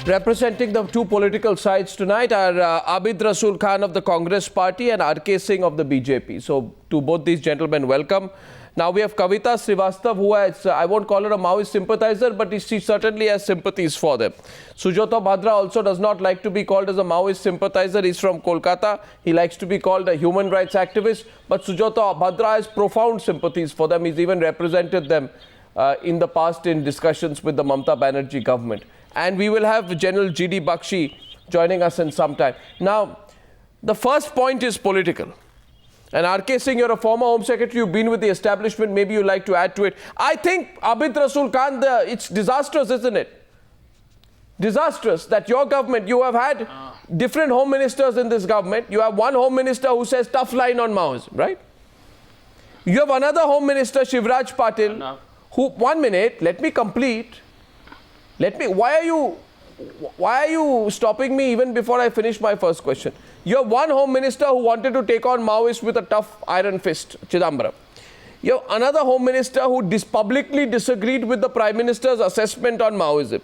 Representing the two political sides tonight are Abid Rasool Khan of the Congress Party and K Singh of the BJP. So to both these gentlemen, welcome. Now we have Kavita Srivastava, who has, I won't call her a Maoist sympathizer, but she certainly has sympathies for them. Sujato Bhadra also does not like to be called as a Maoist sympathizer. He's from Kolkata. He likes to be called a human rights activist. But Sujato Bhadra has profound sympathies for them. He's even represented them in the past in discussions with the Mamata Banerjee government. And we will have General D Bakshi joining us in some time. Now, the first point is political. And K Singh, you're a former Home Secretary, you've been with the establishment, maybe you'd like to add to it. I think, Abid Rasool Khan, it's disastrous, isn't it? Disastrous that your government, you have had different home ministers in this government. You have one home minister who says tough line on Maoism, right? You have another home minister, Shivraj Patil, Arnab. who, 1 minute, let me complete. Why are you stopping me even before I finish my first question? You have one home minister who wanted to take on Maoists with a tough iron fist, Chidambaram. You have another home minister who publicly disagreed with the Prime Minister's assessment on Maoism,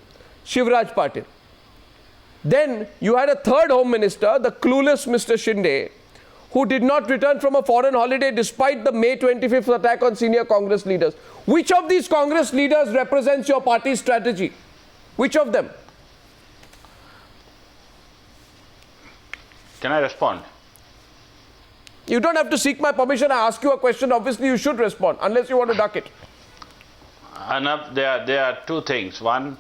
Shivraj Patil. Then you had a third home minister, the clueless Mr. Shinde, who did not return from a foreign holiday despite the May 25th attack on senior Congress leaders. Which of these Congress leaders represents your party's strategy? Which of them? Can I respond? You don't have to seek my permission. I ask you a question. Obviously, you should respond, unless you want to duck it. Arnab, there are two things. One,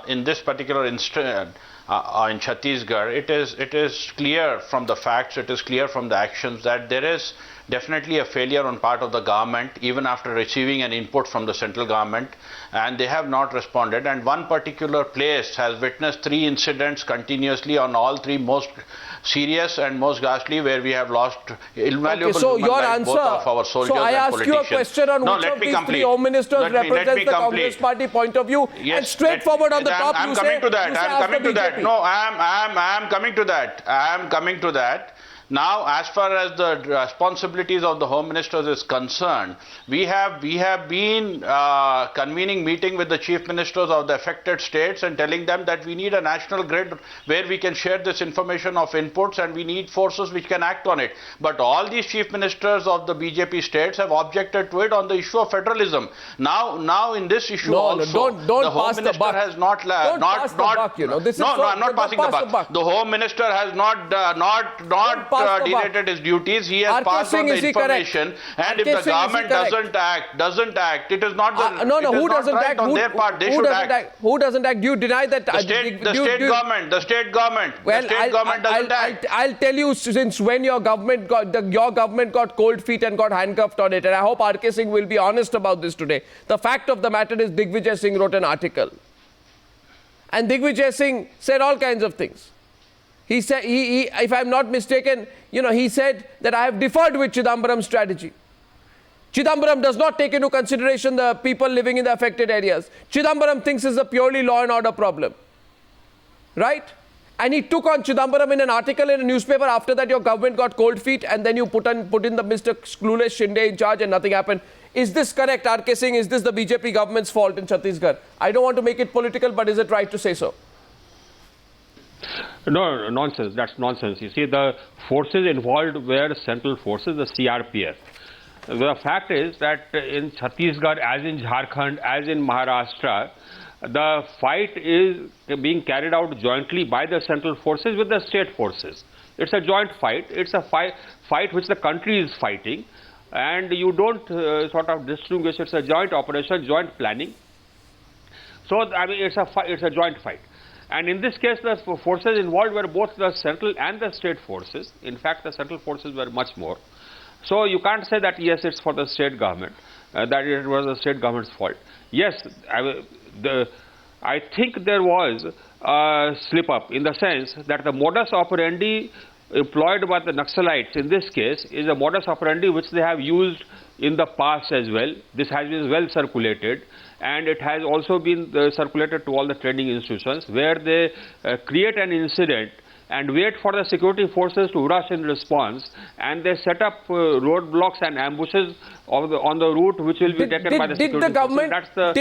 in this particular instance, in Chhattisgarh, it is clear from the facts, it is clear from the actions that there is definitely a failure on part of the government, even after receiving an input from the central government, and they have not responded. And one particular place has witnessed 3 incidents continuously, on all 3 most serious and most ghastly, where we have lost invaluable human lives, both of our soldiers so I and ask politicians. You a question on which of these 3 home ministers represents the Congress party point of view, yes, and straightforward on the top I'm coming to that. No, I am coming to that. Now, as far as the responsibilities of the Home Ministers is concerned, we have been convening meeting with the Chief Ministers of the affected states and telling them that we need a national grid where we can share this information of inputs, and we need forces which can act on it. But all these Chief Ministers of the BJP states have objected to it on the issue of federalism. Now in this issue don't the Home pass Minister the buck. has not... Don't pass the buck, you know. I'm not passing the buck. The Home Minister has not deviated his duties. He has passed on the information, and if the government doesn't act, it is not the who doesn't right act on their part. They should act. Who doesn't act? Do you deny that the state government doesn't act. I'll tell you since when your government got cold feet and got handcuffed on it, and I hope K Singh will be honest about this today. The fact of the matter is Digvijay Singh wrote an article, and Digvijay Singh said all kinds of things. He said, if I'm not mistaken, he said that I have differed with Chidambaram's strategy. Chidambaram does not take into consideration the people living in the affected areas. Chidambaram thinks it's a purely law and order problem. Right? And he took on Chidambaram in an article in a newspaper. After that, your government got cold feet, and then you put in the Mr. Clueless Shinde in charge, and nothing happened. Is this correct, K Singh? Is this the BJP government's fault in Chhattisgarh? I don't want to make it political, but is it right to say so? No, nonsense. That's nonsense. You see, the forces involved were central forces, the CRPF. The fact is that in Chhattisgarh, as in Jharkhand, as in Maharashtra, the fight is being carried out jointly by the central forces with the state forces. It's a joint fight. It's a fight which the country is fighting, and you don't sort of distinguish. It's a joint operation, joint planning. So, I mean, it's a joint fight. And in this case, the forces involved were both the central and the state forces. In fact, the central forces were much more. So you can't say that, yes, it's for the state government, that it was the state government's fault. Yes, I think there was a slip-up in the sense that the modus operandi employed by the Naxalites in this case is a modus operandi which they have used in the past as well. This has been well circulated, and it has also been circulated to all the training institutions, where they create an incident and wait for the security forces to rush in response, and they set up roadblocks and ambushes on the route which will be taken by the security forces.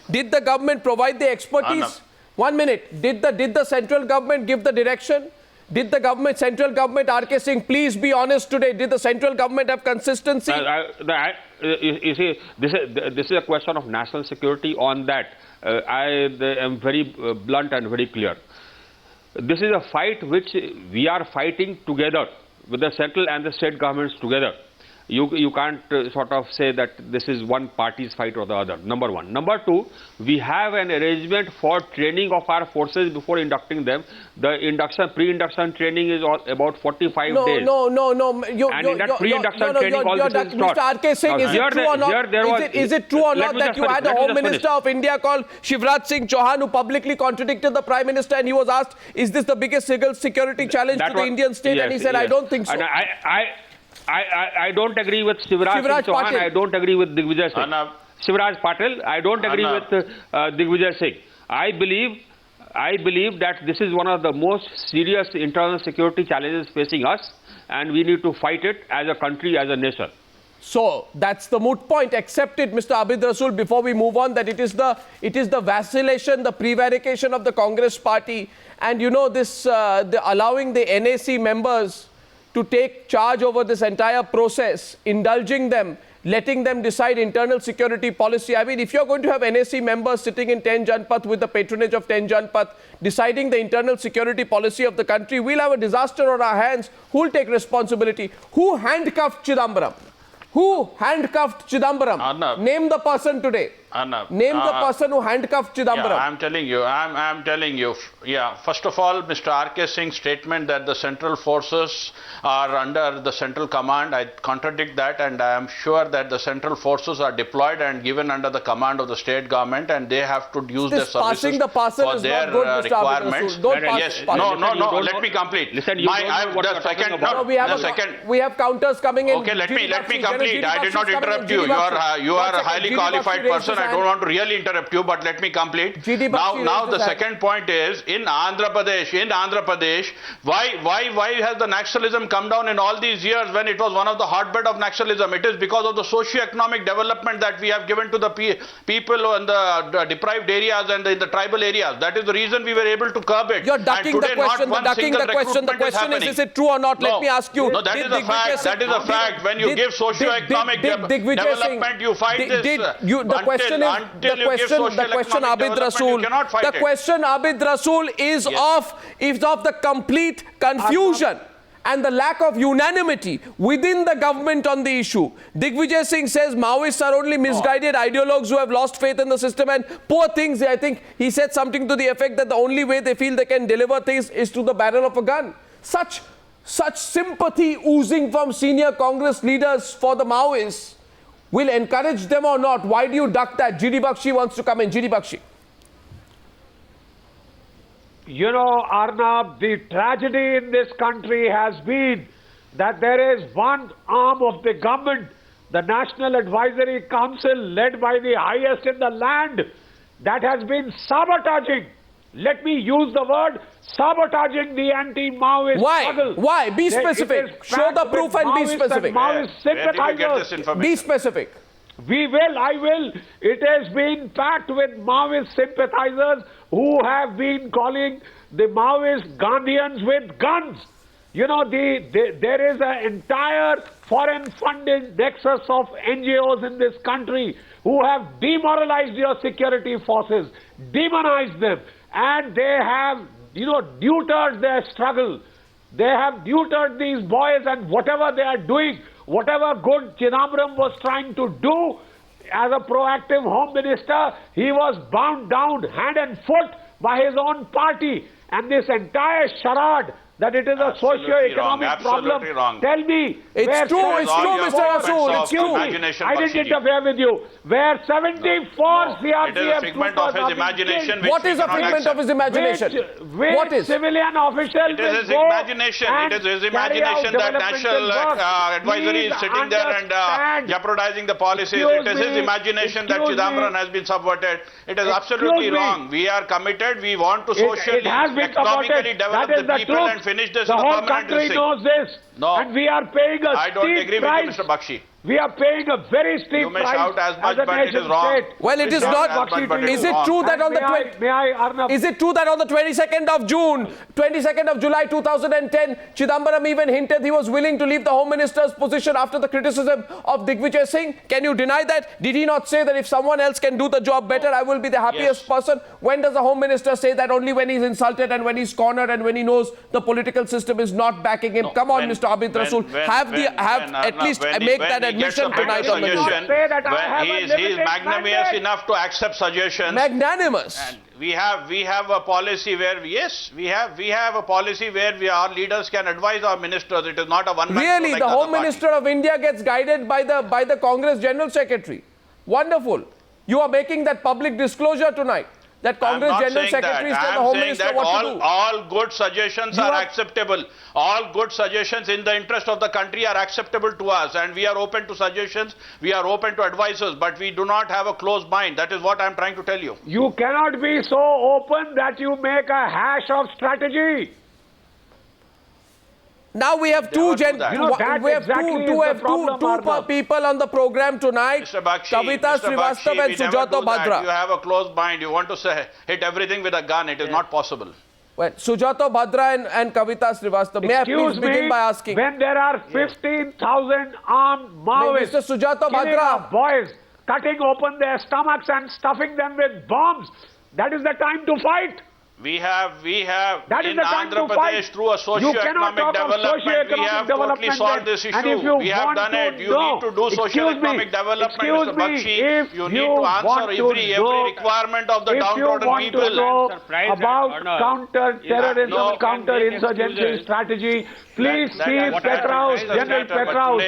Did the government provide the expertise? 1 minute. Did the central government give the direction? Did the central government, RK Singh, please be honest today, did the central government have consistency? You see, this is a question of national security. On that, I am very blunt and very clear. This is a fight which we are fighting together with the central and the state governments together. You can't sort of say that this is one party's fight or the other, number one. Number two, we have an arrangement for training of our forces before inducting them. The pre-induction training is about 45 days. No. And in that pre-induction training, all this is taught. Mr. RK Singh, is it true or not? Is it true or not that you had a Home Minister of India called Shivraj Singh Chauhan who publicly contradicted the Prime Minister, and he was asked, is this the biggest security challenge to the Indian state? Yes, and he said, I don't think so. And I don't agree with Shivraj Singh Chauhan. I don't agree with Digvijay Singh. Shivraj Patil, I don't agree with Digvijay Singh. I believe that this is one of the most serious internal security challenges facing us, and we need to fight it as a country, as a nation. So that's the moot point. Accept it, Mr. Abid Rasool, before we move on, that it is the vacillation, the prevarication of the Congress party, and you know this allowing the NAC members to take charge over this entire process, indulging them, letting them decide internal security policy. I mean, if you're going to have NAC members sitting in 10 Janpath with the patronage of 10 Janpath, deciding the internal security policy of the country, we'll have a disaster on our hands. Who'll take responsibility? Who handcuffed Chidambaram? Who handcuffed Chidambaram? Arnab. Name the person today. Arnab. Name the person who handcuffed Chidambaram. Yeah, I'm telling you. Yeah, first of all, Mr. RK Singh's statement that the central forces are under the central command, I contradict that, and I am sure that the central forces are deployed and given under the command of the state government, and they have to use their services for their requirements. Yes, no, let me complete. Listen, we have counters coming in. Okay, let me complete. I did not interrupt you. You are a highly qualified person. I don't want to really interrupt you, but let me complete. Now the second point is, in Andhra Pradesh, why has the Naxalism come down in all these years when it was one of the hotbed of Naxalism? It is because of the socio-economic development that we have given to the people in the deprived areas and in the tribal areas. That is the reason we were able to curb it. You're ducking the question. The question is it true or not? No. Let me ask you. No, that is a fact. That is a fact. When you give socio-economic development, you fight this. The question, Abid Rasool, Abid Rasool, is of the complete confusion and the lack of unanimity within the government on the issue. Digvijay Singh says Maoists are only misguided ideologues who have lost faith in the system, and poor things. I think he said something to the effect that the only way they feel they can deliver things is through the barrel of a gun. Such sympathy oozing from senior Congress leaders for the Maoists will encourage them or not? Why do you duck that? D Bakshi wants to come in. D Bakshi. You know, Arnab, the tragedy in this country has been that there is one arm of the government, the National Advisory Council, led by the highest in the land, that has been sabotaging, let me use the word, sabotaging the anti-Maoist struggle. Why? Be specific. Show the proof and be specific. Maoist sympathizers. Be specific. I will. It has been packed with Maoist sympathizers who have been calling the Maoist Gandhians with guns. You know, there is an entire foreign funded nexus of NGOs in this country who have demoralized your security forces, demonized them, and they have, neutered their struggle. They have neutered these boys, and whatever they are doing, whatever good Chidambaram was trying to do as a proactive Home Minister, he was bound down hand and foot by his own party. And this entire charade that it is a socio-economic problem. Wrong. Tell me. It's true, Mr. Rasool. Excuse me. I didn't interfere with you. Where 74 CRPF it is a figment of his imagination. What is a figment of his imagination? What is? Civilian officials it is his imagination. It is his imagination that National Advisory is sitting there and jeopardizing the policies. It is his imagination that Chidambaram has been subverted. It is absolutely wrong. We are committed. We want to socially, economically develop the people and finish this the in a whole permanent country knows this. No. And we are paying a I don't agree with you, Mr. Bakshi. We are paying a very steep You may price shout as much, a but it nation is wrong. state. Well, it is Shout not. as much, but Is it true that on the Arnab? Is it true that on the 22nd of June, 22nd of July 2010, Chidambaram even hinted he was willing to leave the Home Minister's position after the criticism of Digvijay Singh? Can you deny that? Did he not say that if someone else can do the job better, I will be the happiest person? When does the Home Minister say that? Only when he's insulted and when he's cornered and when he knows the political system is not backing him. Come on, Mr. Abid Rasool, at least make that admission tonight on the news. He is magnanimous enough to accept suggestions. Magnanimous. And we have a policy where we have a policy where our leaders can advise our ministers. It is not a one-man show Really, like the other Home parties. Minister of India gets guided by the Congress General Secretary. Wonderful. You are making that public disclosure tonight. That Congress General Secretary is telling the Home Minister what to do. All good suggestions are acceptable. All good suggestions in the interest of the country are acceptable to us, and we are open to suggestions, we are open to advices, but we do not have a closed mind. That is what I am trying to tell you. You cannot be so open that you make a hash of strategy. Now we have two people on the program tonight. Mr. Bakshi, Kavita Srivastava and Sujato Bhadra. You have a closed mind. You want to hit everything with a gun. It is not possible. Well, Sujato Bhadra and Kavita Srivastava. May I please begin by asking? When there are 15,000 armed Maoists Mr. Sujato killing our Bhadra, boys, cutting open their stomachs and stuffing them with bombs, that is the time to fight. We have That is in the time Andhra to Pradesh fight. through a socio-economic development, we have totally solved this issue. We have done it. You need to do socio-economic development, Mr. Bakshi. You need to answer every requirement of the downtrodden people. If you want to know about counter-terrorism, counter-insurgency strategy, please see Petraus, General Petraus.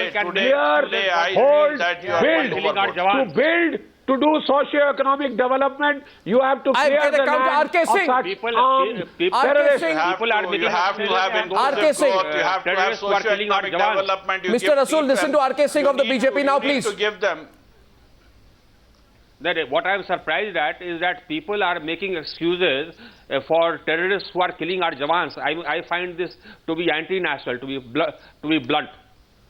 Here, to do socio-economic development, you have to clear the land of such armed terrorists. You have to have inclusive growth, you have to have socio-economic development. Mr. Rasool, listen to RK Singh of the BJP now, please. You need to give them. What I am surprised at is that people are making excuses for terrorists who are killing our Jawans. I find this to be anti-national, to be blunt.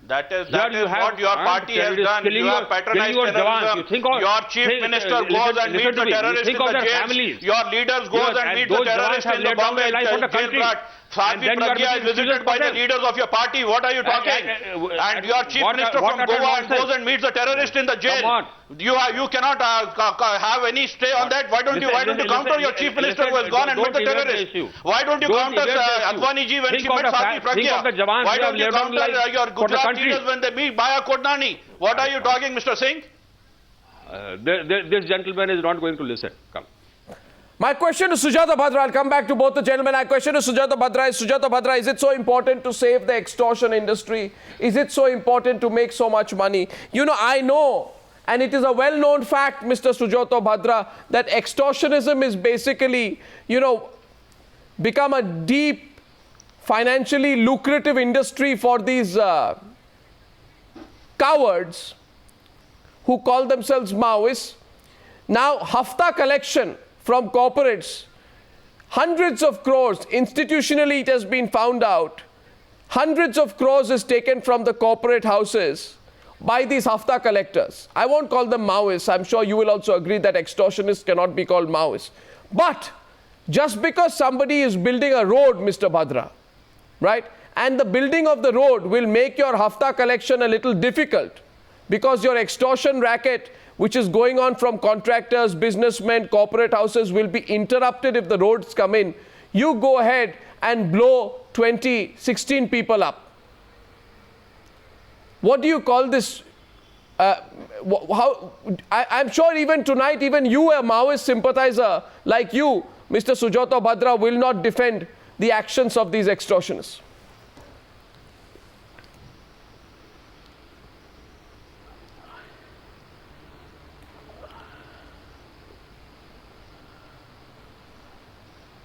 That is what your party has done. You have patronized terrorism. Your chief minister goes and meets the terrorists in the jails. Your leaders goes and meet the terrorists in the Bombay jail. Sadhvi Pragya is visited by the leaders of your party. What are you talking? And your chief minister from Goa goes and meets the terrorist in the jail. You cannot have any stay on that. Why don't you counter your chief minister who has gone and met the terrorist? Why don't you counter Advani ji when she met Sadhvi Pragya? Why don't you counter your Gujarat leaders when they meet Baya Kodnani? What are you talking, Mr. Singh? This gentleman is not going to listen. Come. My question to Sujato Bhadra, I'll come back to both the gentlemen. My question to Sujato Bhadra, is it so important to save the extortion industry? Is it so important to make so much money? You know, I know, and it is a well-known fact, Mr. Sujato Bhadra, that extortionism is basically, become a deep, financially lucrative industry for these cowards who call themselves Maoists. Now, hafta collection from corporates, hundreds of crores, institutionally it has been found out, hundreds of crores is taken from the corporate houses by these hafta collectors. I won't call them Maoists. I'm sure you will also agree that extortionists cannot be called Maoists. But just because somebody is building a road, Mr. Bhadra, right, and the building of the road will make your hafta collection a little difficult because your extortion racket, which is going on from contractors, businessmen, corporate houses, will be interrupted if the roads come in. You go ahead and blow 16 people up. What do you call this? I'm sure even tonight, even you, a Maoist sympathizer like you, Mr. Sujato Bhadra, will not defend the actions of these extortionists.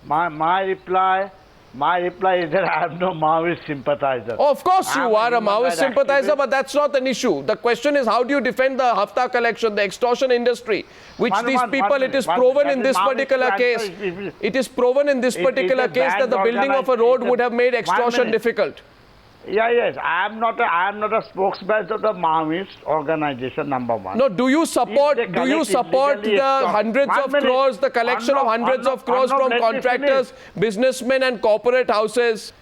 My reply is that I am no Maoist sympathizer. Oh, of course you are a Maoist sympathizer, but that's not an issue. The question is, how do you defend the hafta collection, the extortion industry, which it is proven in this particular case. It is proven in this particular case that the building of a road would have made extortion difficult. Yes. I am not a spokesman of the Maoist organization, number one. No, do you support the hundreds of crores, the collection of hundreds of crores from contractors, businessmen and corporate houses?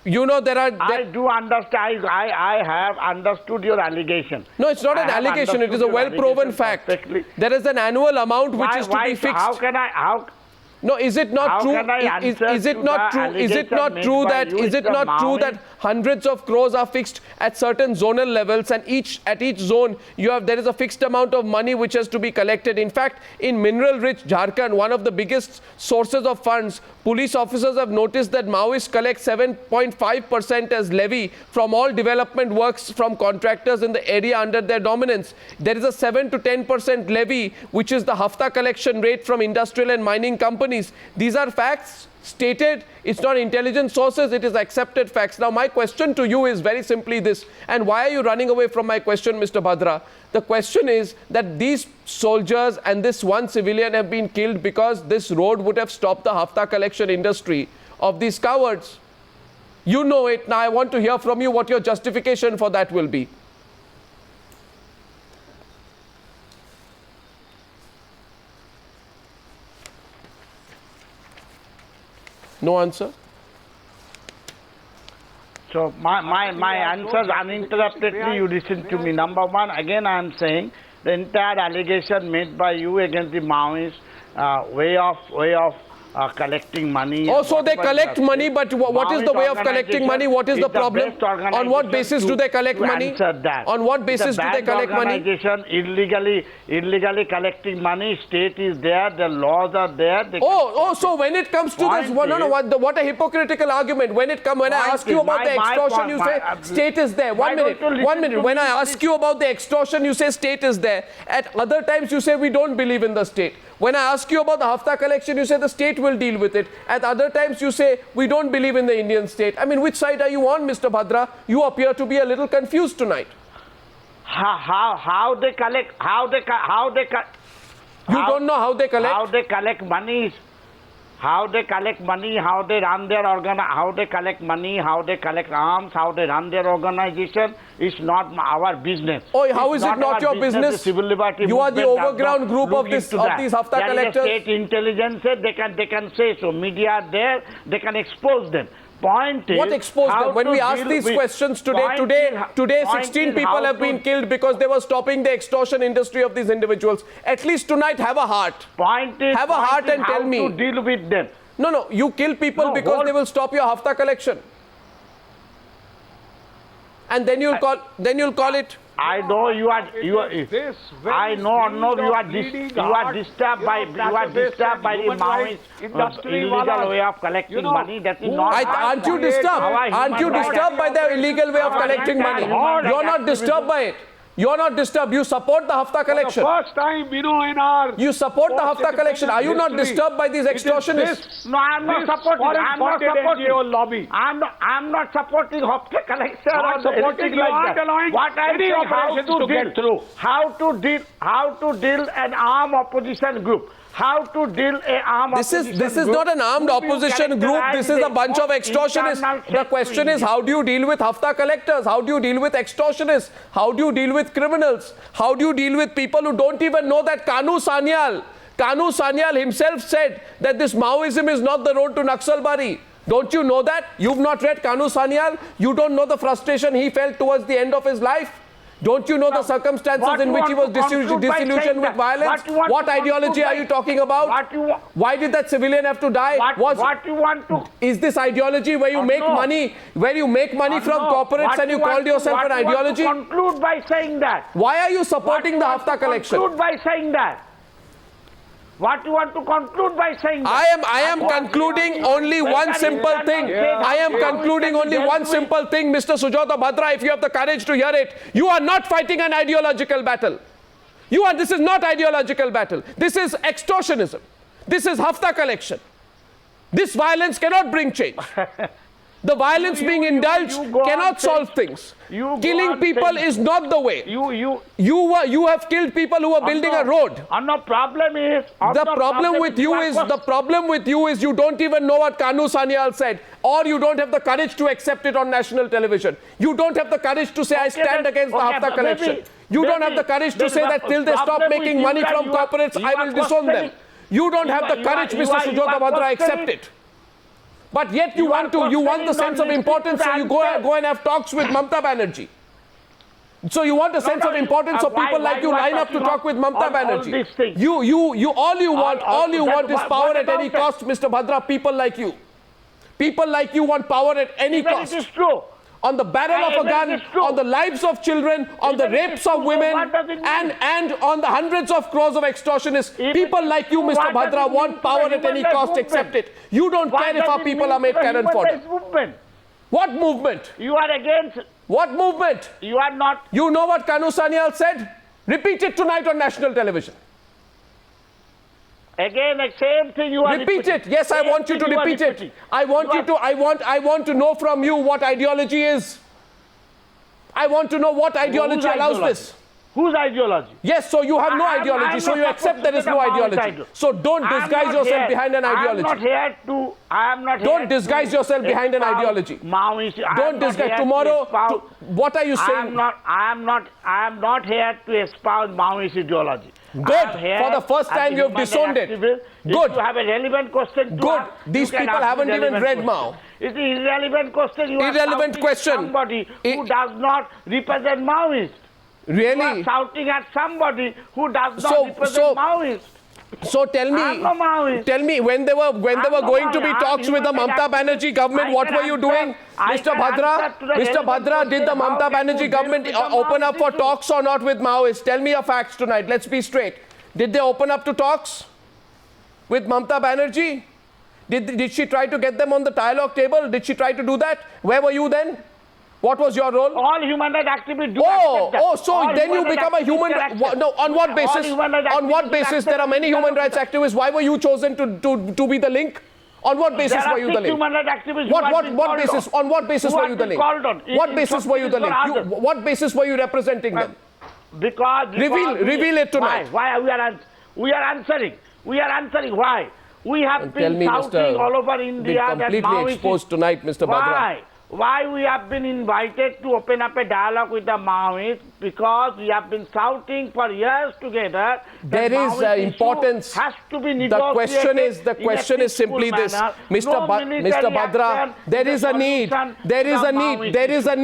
You know, I do understand. I have understood your allegation. No, it's not an allegation. It is a well-proven fact. Perfectly. There is an annual amount which is to be fixed. No, is it not true? Is it not true that hundreds of crores are fixed at certain zonal levels, and at each zone there is a fixed amount of money which has to be collected? In fact, in mineral-rich Jharkhand, one of the biggest sources of funds, police officers have noticed that Maoists collect 7.5% as levy from all development works from contractors in the area under their dominance. There is a 7 to 10% levy, which is the hafta collection rate from industrial and mining companies. These are facts stated. It's not intelligent sources, it is accepted facts. Now, my question to you is very simply this. And why are you running away from my question, Mr. Bhadra? The question is that these soldiers and this one civilian have been killed because this road would have stopped the hafta collection industry of these cowards. You know it. Now, I want to hear from you what your justification for that will be. No answer? So my answers uninterruptedly, you listen to me. Number one, again I am saying the entire allegation made by you against the Maoists way of collecting money. Oh, so they collect money, but what is the way of collecting money? What is the problem? On what basis do they collect money? On what basis do they collect money? Illegally collecting money. State is there, the laws are there. So when it comes to this, what a hypocritical argument. When I ask you about the extortion, you say state is there. One minute. When I ask you about the extortion, you say state is there. At other times, you say we don't believe in the state. When I ask you about the hafta collection, you say the state will deal with it. At other times, you say we don't believe in the Indian state. I mean, which side are you on, Mr. Bhadra? You appear to be a little confused tonight. How they collect? You don't know how they collect? How they collect money? How they collect money? How they run their how they collect money? How they collect arms? How they run their organization? It's not our business. Oh, how is it not your business? You are the overground group of these hafta collectors. State intelligence, they can say so. Media are there, they can expose them. Point is, what exposed them? When we ask these questions today 16 people have been killed because they were stopping the extortion industry of these individuals. At least tonight, have a heart. Have a heart and tell me. How to deal with them. No, you kill people because they will stop your hafta collection. And then you'll call it. I know you are disturbed by the Maoists illegal way of collecting money. That is not. Aren't you disturbed? Aren't you disturbed by their illegal way of collecting money? You're not disturbed by it. You're not disturbed. You support the hafta collection. For the first time, in our... You support the hafta collection. Are you not disturbed by these extortionists? No, I'm not supporting. I'm not supporting hafta collection. Not supporting. You aren't allowing any operations to get through. How to deal an armed opposition group. How to deal an armed opposition group. This is not an armed opposition group. This is a bunch of extortionists. The question is, how do you deal with hafta collectors? How do you deal with extortionists? How do you deal with criminals? How do you deal with people who don't even know that Kanu Sanyal himself said that this Maoism is not the road to Naxalbari. Don't you know that? You've not read Kanu Sanyal? You don't know the frustration he felt towards the end of his life? Don't you know the circumstances in which he was disillusioned with violence? What ideology are you talking about? Why did that civilian have to die? Is this ideology where you make money, from corporates and you called yourself an ideology? Conclude by saying that. Why are you supporting the hafta collection? Conclude by saying that. What you want to conclude by saying that? I am concluding only one simple thing. I am concluding only one simple thing, Mr. Sujato Bhadra, if you have the courage to hear it. You are not fighting an ideological battle. This is not ideological battle. This is extortionism. This is hafta collection. This violence cannot bring change. The violence being indulged cannot solve things. Killing people is not the way. You have killed people who are building a road. The problem is the problem with you is you don't even know what Kanu Sanyal said. or you don't have the courage to accept it on national television. You don't have the courage to say, I stand against the Hafta collection. You don't have the courage to say that till they stop making money from corporates, I will disown them. You don't have the courage, Mr. Sujato Bhadra, accept it. But yet you want the sense of importance, so you go and have talks with Mamata Banerjee. So you want a sense of importance, so people like you line up to talk with Mamata Banerjee. All you want is power at any cost, Mr. Bhadra, people like you. People like you want power at any cost. It is true. On the barrel of a gun, on the lives of children, on the rapes of women, and on the hundreds of crores of extortionists. People like you, Mr. Bhadra, want power at any cost, accept it. You don't care if our people are made cannon fodder. What movement? You are against. What movement? You are not. You know what Kanu Sanyal said? Repeat it tonight on national television. Again, the same thing you are repeat it. Yes, I want you to repeat it. I want to know from you what ideology is. I want to know what ideology allows this. Whose ideology? Yes, so you have no ideology, so you accept there is no ideology. So don't disguise yourself behind an ideology. I am not here to don't disguise yourself behind an ideology. Don't disguise. Tomorrow, what are you saying? I am not here to espouse Maoist ideology. Good. For the first time you have disowned it. Good. If you have a relevant question to ask, these people haven't even read Mao. It's an irrelevant question. You irrelevant question. Somebody who does not represent Maoist. Really? You are shouting at somebody who does not represent Maoist. So tell me, when they were going to be talks with the Mamata Banerjee government, what were you doing, Mr. Bhadra? Did the Mamata Banerjee government open up for talks or not with Maoists? Tell me your facts tonight. Let's be straight. Did they open up to talks with Mamata Banerjee? Did she try to get them on the dialogue table? Did she try to do that? Where were you then? What was your role? All human rights activists do accept that. So all then you become a human rights... No, on what basis? On what basis? There are many human rights activists. Why were you chosen to be the link? On what basis were you the link? Human rights activists what basis? On what basis were you the link? What basis were you the link? What basis were you representing them? Because reveal it tonight. Why we are answering? We are answering why? We have been shouting all over India that completely exposed tonight, Mr. Bhadra. Why we have been invited to open up a dialogue with the Maoists? Because we have been shouting for years together. There is importance. Has to be negotiated. The question is simply this, Mr. Bhadra. There is a need. There is a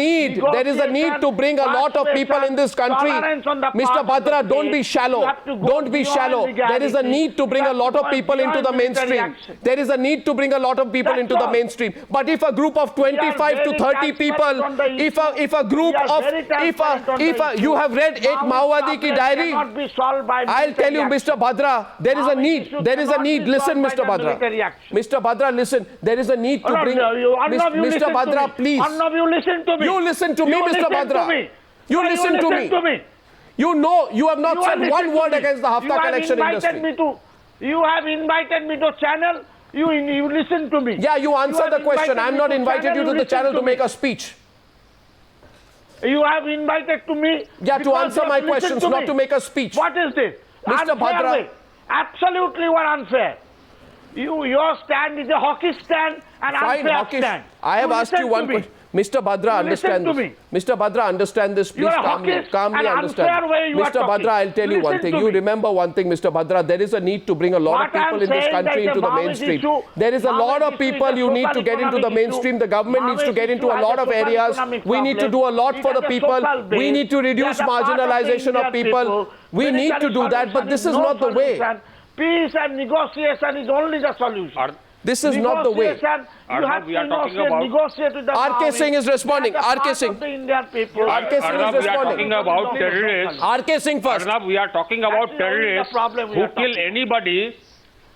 need to bring a lot of people in this country. Mr. Bhadra, don't be shallow. Don't be shallow. There is a need to bring a lot of people into the mainstream. There is a need to bring a lot of people into the mainstream. But if a group of 25 to 30 people, if a group of, you have read Ek Maowadi Ki Diary, I'll tell you, Mr. Bhadra, there is a need. Listen, Mr. Bhadra. Mr. Bhadra, listen. There is a need to bring... Mr. Bhadra, please. Arnab, you listen to me. You listen to me, Mr. Bhadra. You listen to me. You know, you have not said one word against the Hafta collection industry. You have invited me to channel. You listen to me. Yeah, you answer the question. I'm not invited you to the channel to make a speech. You have invited to me. Yeah, to answer my questions, not to make a speech. What is this? Mr. Bhadra. Absolutely unfair. Your stand is a hockey stand and unfair stand. I have asked you one question. Mr. Bhadra, understand this. Mr. Bhadra, understand this. Please calmly understand. Mr. Bhadra, I'll tell you one thing. You remember one thing, Mr. Bhadra. There is a need to bring a lot of people in this country into the mainstream. There is a lot of people you need to get into the mainstream. The government needs to get into a lot of areas. We need to do a lot for the people. We need to reduce marginalization of people. We need to do that, but this is not the way. Peace and negotiation is only the solution. This is not the way. We are talking about... Negotiate with the RK Singh is responding. RK Singh. RK Singh is responding. We are talking about terrorists. RK Singh first. Arnab, we are talking about terrorists who kill anybody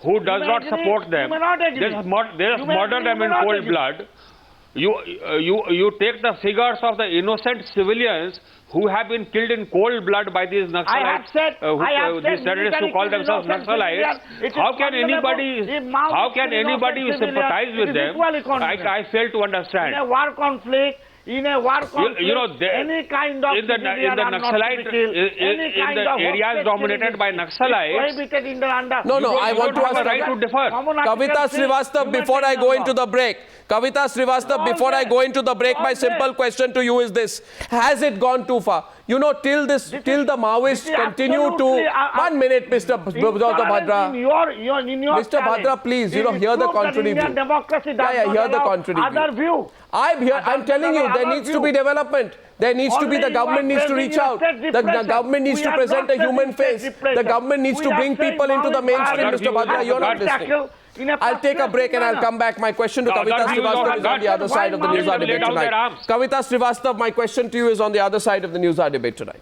who does not support them. There is murder them in cold blood. You take the figures of the innocent civilians who have been killed in cold blood by these Naxalites, these terrorists who call themselves Naxalites. How can anybody sympathize with them? I fail to understand. In a war conflict, in a war conflict, any kind of in the Naxalite, in the areas dominated by Naxalites, prohibited in the under. No, I want to ask the right to differ. Kavita Srivastava, before I go into the break. Kavita Srivastava, before I go into the break, my simple question to you is this. Has it gone too far? You know, till the Maoists continue to... 1 minute, Mr. Bhadra. Mr. Bhadra, please, hear the contrary view. Hear the contrary view. I'm telling you, there needs to be development. There needs to be, the government needs to reach out. The government needs to present a human face. The government needs to bring people into the mainstream, Mr. Bhadra. You're not listening. I'll take a break and I'll come back. My question to Kavita Srivastava is on the other side of the Newshour debate tonight. Kavita Srivastava, my question to you is on the other side of the Newshour debate tonight.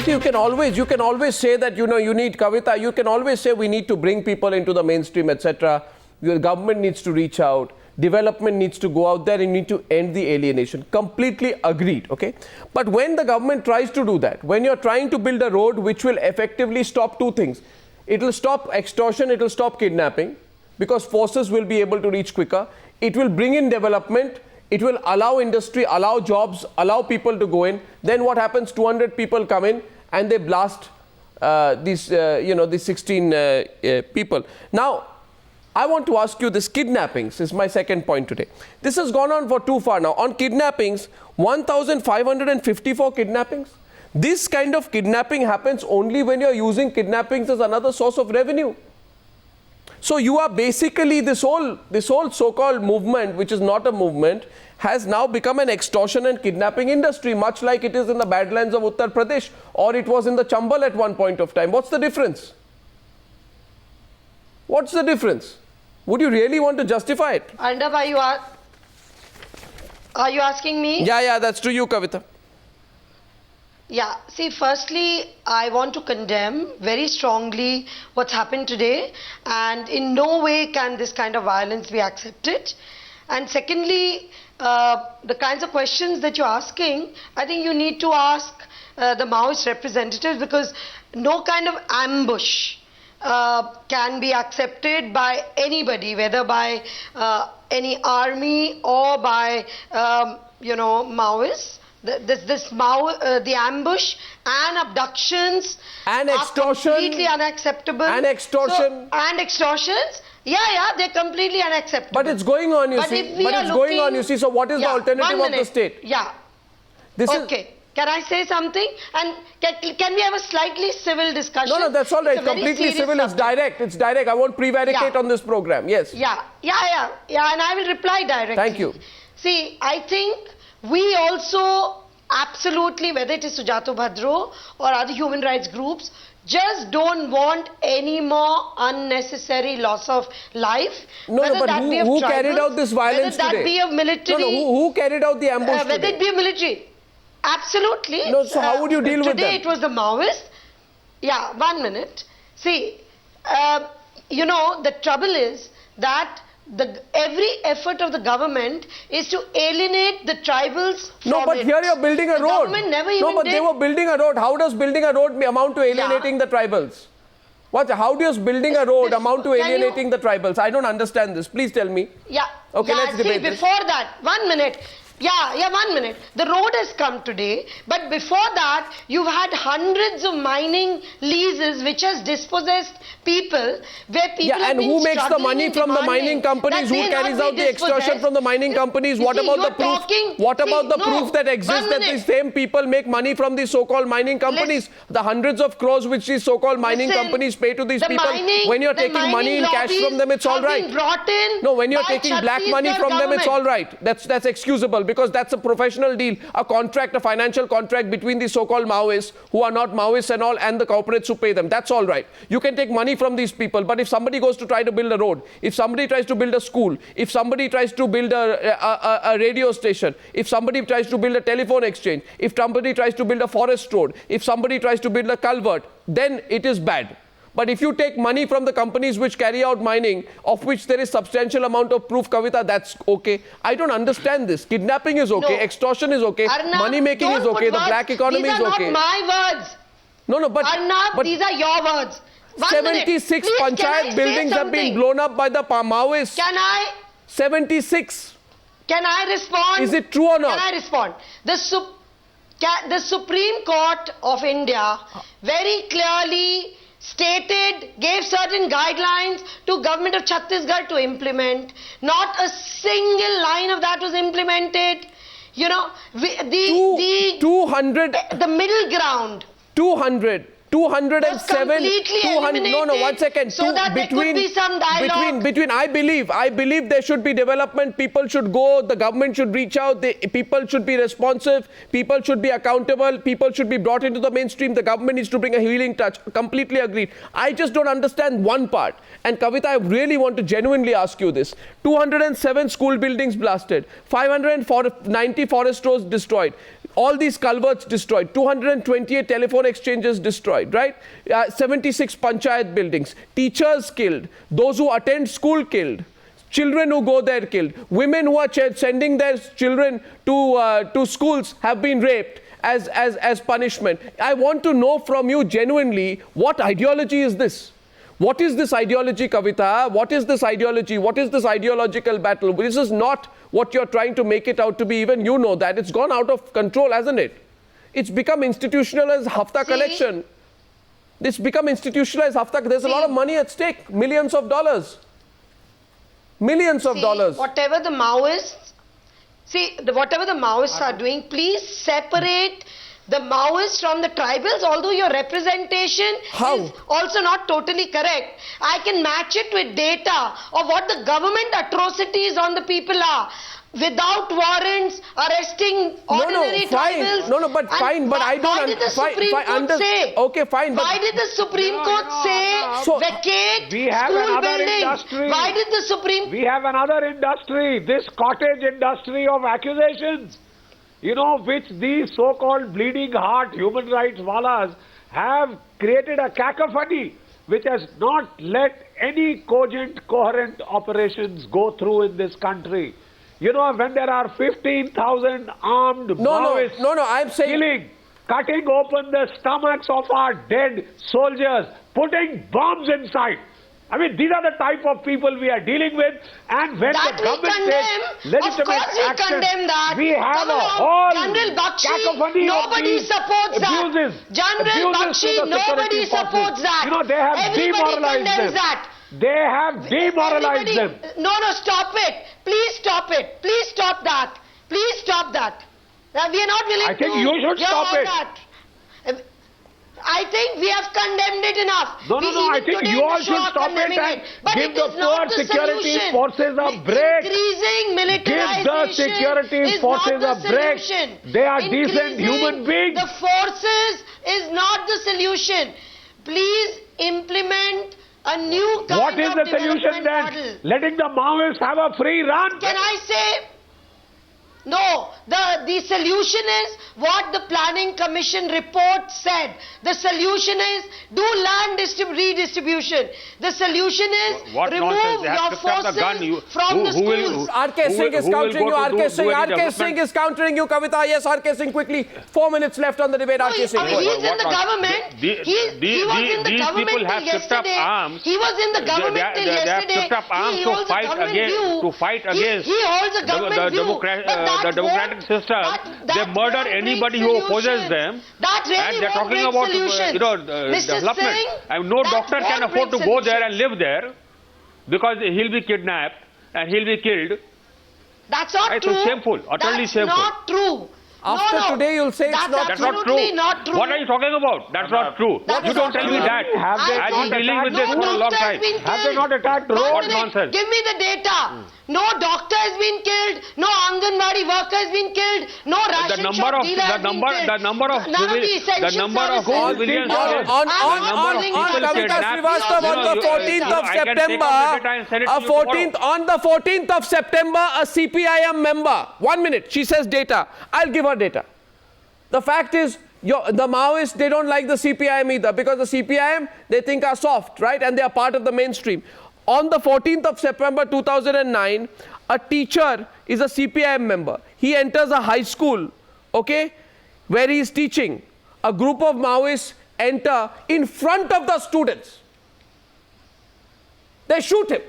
You can always say that, you need, Kavita, you can always say we need to bring people into the mainstream, etc. Your government needs to reach out. Development needs to go out there and need to end the alienation. Completely agreed, okay? But when the government tries to do that, when you're trying to build a road which will effectively stop two things, it will stop extortion, it will stop kidnapping, because forces will be able to reach quicker. It will bring in development, it will allow industry, allow jobs, allow people to go in. Then what happens? 200 people come in and they blast these 16 people. Now, I want to ask you, this kidnappings is my second point today. This has gone on for too far now. On kidnappings, 1,554 kidnappings. This kind of kidnapping happens only when you're using kidnappings as another source of revenue. So you are basically, this whole so-called movement, which is not a movement, has now become an extortion and kidnapping industry, much like it is in the Badlands of Uttar Pradesh, or it was in the Chambal at one point of time. What's the difference? What's the difference? Would you really want to justify it? Arnab, are you asking me? Yeah, that's to you, Kavita. Yeah, see, firstly, I want to condemn very strongly what's happened today, and in no way can this kind of violence be accepted. And secondly, the kinds of questions that you're asking, I think you need to ask the Maoist representatives, because no kind of ambush can be accepted by anybody, whether by any army or by, Maoists. The ambush and abductions and extortion are completely unacceptable. And extortion. And extortions, they're completely unacceptable. But it's going on, you see. So what is the alternative of the state? Yeah. Can I say something? And can we have a slightly civil discussion? No, that's all right. Completely civil. It's direct. I won't prevaricate on this program. Yes. Yeah. And I will reply directly. Thank you. See, I think we also absolutely, whether it is Sujato Bhadra or other human rights groups, just don't want any more unnecessary loss of life. No, but who carried out this violence today? Whether that be a military... who carried out the ambush today? Whether it be a military... Absolutely. No, so how would you deal with them? Today it was the Maoists. Yeah, 1 minute. See, the trouble is that every effort of the government is to alienate the tribals from No, but here you're building a road. Government never even they were building a road. How does building a road amount to alienating the tribals? How does building a road amount to alienating the tribals? I don't understand this. Please tell me. Yeah. Okay, let's debate this. Before that, 1 minute. Yeah, 1 minute. The road has come today, but before that, you've had hundreds of mining leases which has dispossessed people, where people have and been who makes the money from the mining companies? Who carries out the extortion from the mining companies? What about the proof? What about the proof that exists that these same people make money from these so-called mining companies? The hundreds of crores which these so-called mining companies pay to these people. When you're taking money in cash from them, it's all right. No, when you're taking black money from them, it's all right. That's excusable, because that's a professional deal, a contract, a financial contract between the so-called Maoists, who are not Maoists and all, and the corporates who pay them. That's all right. You can take money from these people, but if somebody goes to try to build a road, if somebody tries to build a school, if somebody tries to build a radio station, if somebody tries to build a telephone exchange, if somebody tries to build a forest road, if somebody tries to build a culvert, then it is bad. But if you take money from the companies which carry out mining, of which there is substantial amount of proof, Kavita, that's okay. I don't understand this. Kidnapping is okay, extortion is okay, Arnab, money making is okay, the black economy is okay. These are not my words. No, but Arnab, these are your words. 76 panchayat buildings have been blown up by the Maoists. Can I? 76. Can I respond? Is it true or not? Can I respond? The Supreme Court of India very clearly stated, gave certain guidelines to government of Chhattisgarh to implement. Not a single line of that was implemented. You know, the middle ground. 207, completely 200, no, 1 second. So that there could be some dialogue. Between, I believe there should be development. People should go, the government should reach out, people should be responsive, people should be accountable, people should be brought into the mainstream, the government needs to bring a healing touch. Completely agreed. I just don't understand one part. And Kavita, I really want to genuinely ask you this. 207 school buildings blasted, 590 forest roads destroyed, all these culverts destroyed, 228 telephone exchanges destroyed, right? 76 panchayat buildings, teachers killed, those who attend school killed, children who go there killed, women who are sending their children to schools have been raped as punishment. I want to know from you genuinely, what ideology is this? What is this ideology, Kavita? What is this ideology? What is this ideological battle? This is not what you're trying to make it out to be. Even you know that. It's gone out of control, hasn't it? It's become institutionalized hafta collection. It's become institutionalized hafta. There's a lot of money at stake. Millions of dollars. Millions of dollars. Whatever the Maoists are doing, please separate the Maoists from the tribals, although your representation is also not totally correct. I can match it with data of what the government atrocities on the people are. Without warrants, arresting ordinary tribals. But I don't... Why did the Supreme Court say? Okay, fine. Why did the Supreme Court say vacate school buildings? Why did the Supreme... We have another industry, this cottage industry of accusations, you know, which these so-called bleeding heart human rights wallahs have created a cacophony which has not let any cogent, coherent operations go through in this country. You know, when there are 15,000 armed Maoists I'm saying... killing, cutting open the stomachs of our dead soldiers, putting bombs inside. I mean, these are the type of people we are dealing with, and when the government takes legitimate action, we have a whole cacophony of these abuses. General Bakshi, nobody supports that. You know, they have demoralized them. They have demoralized them. No, stop it. Please stop it. Please stop that. Please stop that. We are not willing to... I think you should stop it. I think we have condemned it enough. No, I think you all should stop it and give the poor security forces a break. Give the security forces a break. They are decent human beings. The forces is not the solution. Please implement a new kind What is of the solution then? model. Letting the Maoists have a free run? Can I say? No, the solution is what the Planning Commission report said. The solution is do land redistribution. The solution is remove your forces from the schools. RK Singh is countering you. RK Singh is countering you, Kavita. Yes, RK Singh, quickly. 4 minutes left on the debate. RK Singh. He's in the government. He was in the government till yesterday. He was in the government till yesterday. They have picked up arms to fight against he holds a government view. The democratic system. They murder anybody who opposes them, and they're talking about development. And no doctor can afford to go there and live there because he'll be kidnapped and he'll be killed. That's not true. It's shameful, utterly shameful. That's not true. After today, you'll say it's not. That's not true. What are you talking about? That's not true. You don't tell me that. I've been dealing with this for a long time. Have they not attacked roads? What nonsense. Give me the data. No doctor has been killed. No Anganwadi worker has been killed. No ration shop dealer has been killed. The number of civilians on Kavita Srivastava on the 14th of September, on the 14th of September, a CPIM member, 1 minute, she says data. I'll give her data. The fact is, the Maoists, they don't like the CPIM either, because the CPIM, they think are soft, right? And they are part of the mainstream. On the 14th of September 2009, a teacher is a CPIM member. He enters a high school, okay, where he is teaching. A group of Maoists enter in front of the students. They shoot him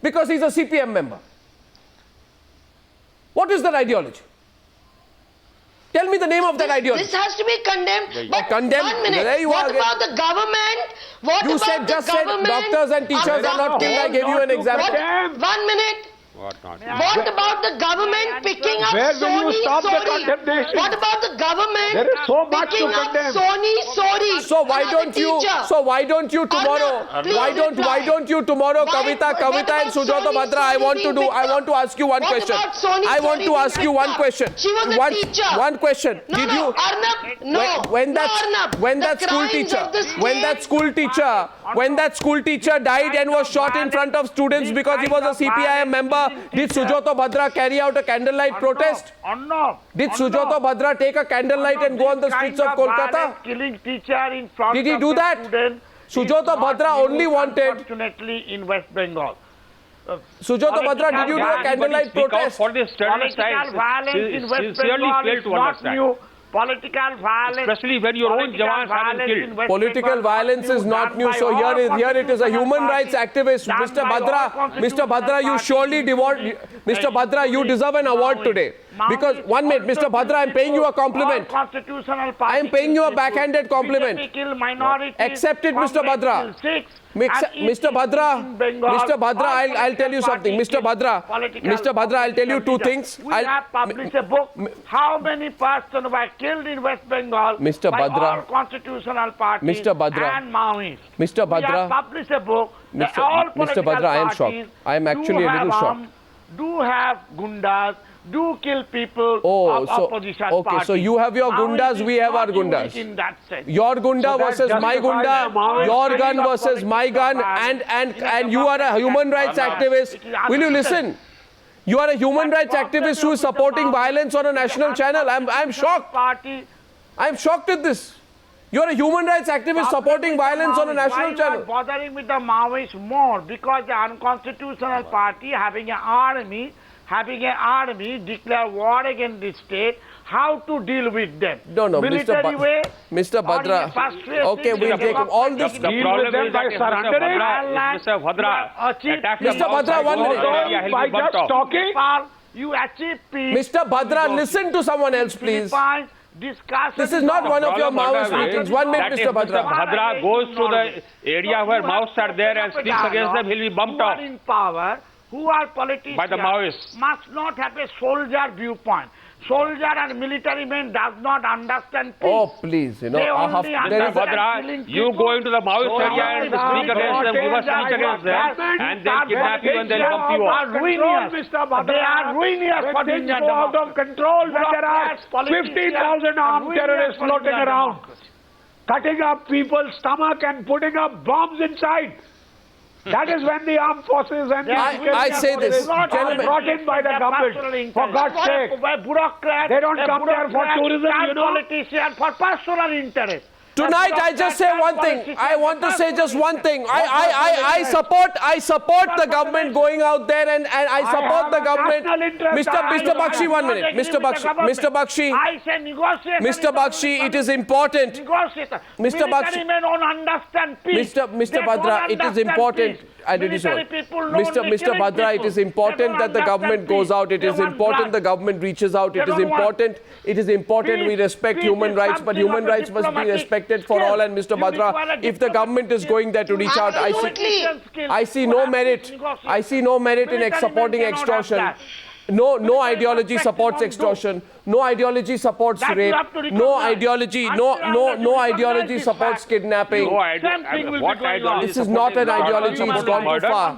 because he's a CPM member. What is that ideology? Tell me the name of that ideology. This has to be condemned. But condemned. 1 minute. There you what are about the government? What you about said, the just said government? doctors and teachers are not killed. I gave you an example. 1 minute. What not? What about the government picking up Where will you Sony stop the Sori? condemnation? What about the government There is so much to picking up condemn. Sony Sori? So why another don't you? teacher? So why don't you tomorrow? Arnab, please Why reply. don't you tomorrow, Why- Kavita what and about Sujato Sony Bhadra? I Sori want to being do. picked I want to up? ask you one What question. about Sony I want Sori to being ask you picked one up? question. She was a teacher. One question. No, Did no, you? Arnab, no. When no, that Arnab, when the that school crimes teacher of the when that school teacher died and was shot in front of students because he was a CPIM member, did Sujato Bhadra carry out a candlelight protest? Did Sujato Bhadra take a candlelight and go on the streets of Kolkata? Killing teacher in front Did he of do the that? student Sujato is not Bhadra used, only wanted. Unfortunately, in West Bengal. Sujato Bhadra, did you do a candlelight protest? For this Political violence in West sincerely Bengal failed is to not understand. new. Political violence, Especially when your own jawans have been killed. Political violence is not new. So here it is a human rights activist, Mr. Bhadra, you surely Mr. Bhadra, you deserve an award today. Because 1 minute, Mr. Bhadra, I'm paying you a compliment. I am paying you a backhanded compliment. Accept it, Mr. Bhadra. Mr. Bhadra, I'll tell you something. Mr. Bhadra, I'll tell you two things. We have published a book. How many persons were killed in West Bengal Mr. by Bhadra, all constitutional parties Mr. Bhadra, and Maoists. Mr. We have Bhadra, published a book that Mr. all Mr. political Bhadra, I am parties shocked. I am actually a little shocked. Do have gundas, do kill people Oh, of so opposition okay, parties. so you have your gundas, Maoists we is have our not unique gundas. in that sense. Your gunda So that versus my justifies gunda, the Maoist your gun killing of versus my gun, political and you are a human rights activist. Will you listen? You are a human rights activist who is supporting violence on a national channel. I'm shocked. I'm shocked at this. You are a human rights activist supporting violence on a national channel. Why you are bothering with the Maoists more? Because the unconstitutional party having an army declare war against the state. How to deal with them? No, Military way. Mr. Bhadra. Okay, we'll take all this. The problem is that Mr. Bhadra attacked Mr. Bhadra, 1 minute. By just talking, You achieve peace. Mr. Bhadra, listen to someone else, please. This is not one of your Maoist meetings. 1 minute, Mr. Bhadra. Bhadra goes to the area where Maoists are there and speaks against them, he'll be bumped off. Who are in power, who are politicians, by the Maoists. must not have a soldier viewpoint. Soldier and military men does not understand peace. Oh, please, you know, They only there is understand Bhadra, killing you people. go into the Maoist area and speak against them, give a speech against them, and then kidnap you and then bump you Are off. ruinous. They are ruinous for the things Indian go out democracy. of control when there are Politicians 15,000 are armed ruinous terrorists for floating Indian around, democracy. cutting up people's stomach and putting up bombs inside. That is when the armed forces and the I say this, are gentlemen. brought in by the government. For God's sake, they don't come there for tourism, you know. Politician for personal interest. Tonight, I just say one thing. I want to say just one thing. I support the government going out there, and I support the government. Mr. Bakshi, 1 minute. Mr. Bakshi, I say negotiation. Mr. Bakshi, it is important. Negotiation. Mr. Bakshi- Military men don't understand peace. Mr. Bhadra, it is important. I did this one. Mr. Bhadra, it is important that the government goes out. It is important the government reaches out. It is important. It is important we respect human rights, but human rights must be respected for all. And Mr. Bhadra, if the government is going there to reach out, I see no merit. I see no merit in supporting extortion. No ideology supports extortion. No ideology supports rape. No ideology supports kidnapping. This is not an ideology. It's gone too far.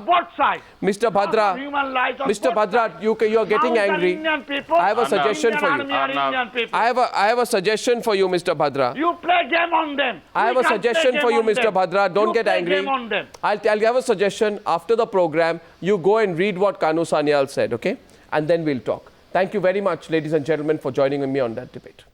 Mr. Bhadra, you are getting angry. I have a suggestion for you. I have a suggestion for you, Mr. Bhadra. You play game on them. I have a suggestion for you, Mr. Bhadra. Don't get angry. I'll have a suggestion after the program. You go and read what Kanu Sanyal said, okay? And then we'll talk. Thank you very much, ladies and gentlemen, for joining me on that debate.